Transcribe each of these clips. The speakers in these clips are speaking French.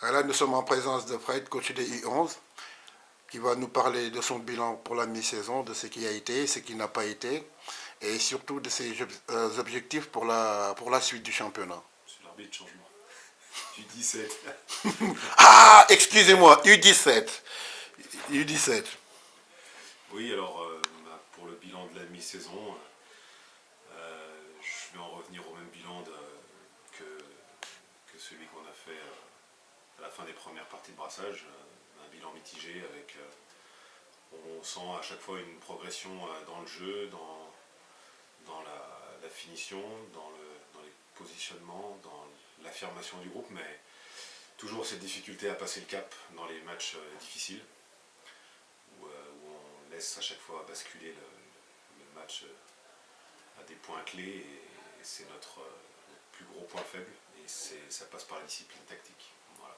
Là, nous sommes en présence de Fred, coach des U11, qui va nous parler de son bilan pour la mi-saison, de ce qui a été, ce qui n'a pas été, et surtout de ses objectifs pour la suite du championnat. C'est l'arbitre de changement. U17. Ah, excusez-moi, U17. U17. Oui, alors pour le bilan de la mi-saison, je vais en revenir au même bilan que celui qu'on a fait à la fin des premières parties de brassage. Un bilan mitigé avec, on sent à chaque fois une progression dans le jeu, dans la finition, dans les positionnements, dans l'affirmation du groupe, mais toujours cette difficulté à passer le cap dans les matchs difficiles, où on laisse à chaque fois basculer le match à des points clés, et c'est notre plus gros point faible, et ça passe par la discipline tactique. Voilà.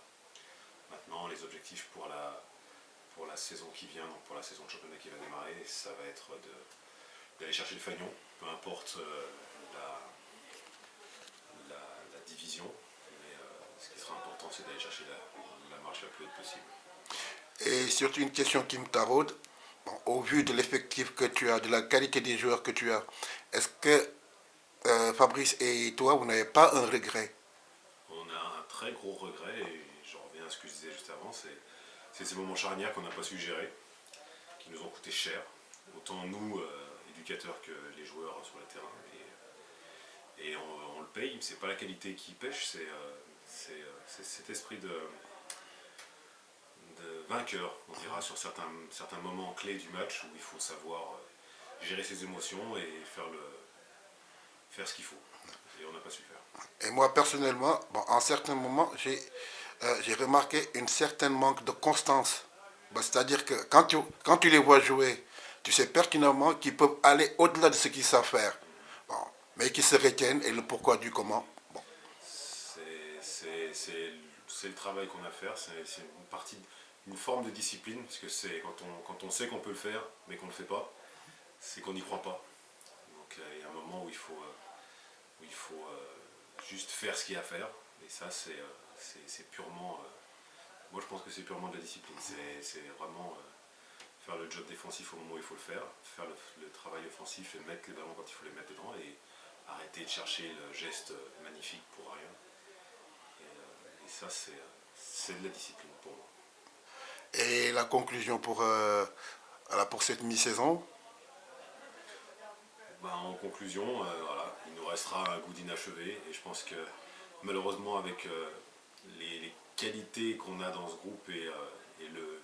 Maintenant, les objectifs pour la saison qui vient, donc pour la saison de championnat qui va démarrer, ça va être d'aller chercher le fanion, peu importe la division, mais ce qui sera important, c'est d'aller chercher la marche la plus haute possible. Et surtout une question qui me taraude, bon, au vu de l'effectif que tu as, de la qualité des joueurs que tu as, est-ce que Fabrice et toi, vous n'avez pas un regret? On a un très gros regret, et je reviens à ce que je disais juste avant, c'est ces moments charnières qu'on n'a pas su gérer, qui nous ont coûté cher, autant nous, éducateurs, que les joueurs sur le terrain. Et on le paye, c'est pas la qualité qui pêche, c'est cet esprit de vainqueur, on dira, sur certains moments clés du match où il faut savoir gérer ses émotions et faire ce qu'il faut. Et on n'a pas su faire. Et moi, personnellement, bon, en certains moments, j'ai remarqué une certaine manque de constance. Bon, c'est-à-dire que quand tu les vois jouer, tu sais pertinemment qu'ils peuvent aller au-delà de ce qu'ils savent faire. Bon, mais qu'ils se retiennent et le pourquoi du comment. Bon. C'est le travail qu'on a à faire, c'est une partie, une forme de discipline, parce que c'est quand on sait qu'on peut le faire, mais qu'on ne le fait pas, c'est qu'on n'y croit pas. Donc il y a un moment où il faut juste faire ce qu'il y a à faire, et ça c'est purement, moi je pense que c'est purement de la discipline, c'est vraiment faire le job défensif au moment où il faut le faire le travail offensif et mettre les ballons quand il faut les mettre dedans, et arrêter de chercher le geste magnifique pour rien. Et ça, c'est de la discipline pour moi. Et la conclusion pour cette mi-saison? Ben, en conclusion, voilà, il nous restera un goût d'inachevé, et je pense que malheureusement, avec les qualités qu'on a dans ce groupe, et le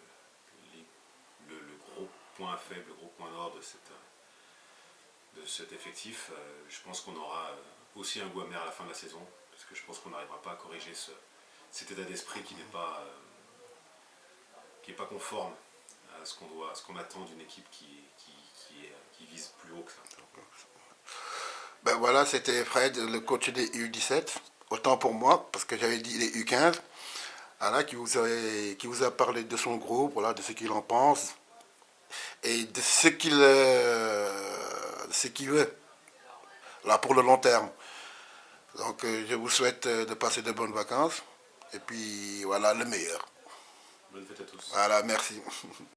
gros point faible, le gros point noir de cet effectif, je pense qu'on aura aussi un goût amer à la fin de la saison, parce que je pense qu'on n'arrivera pas à corriger cet état d'esprit qui n'est pas conforme à ce qu'on attend d'une équipe qui vise plus haut que ça. Ben voilà, c'était Fred, le coach des U17. Autant pour moi, parce que j'avais dit les U15. Voilà, qui vous a parlé de son groupe, voilà, de ce qu'il en pense et de ce qu'il veut là pour le long terme. Donc je vous souhaite de passer de bonnes vacances et puis voilà le meilleur. Bonne fête à tous. Voilà, merci.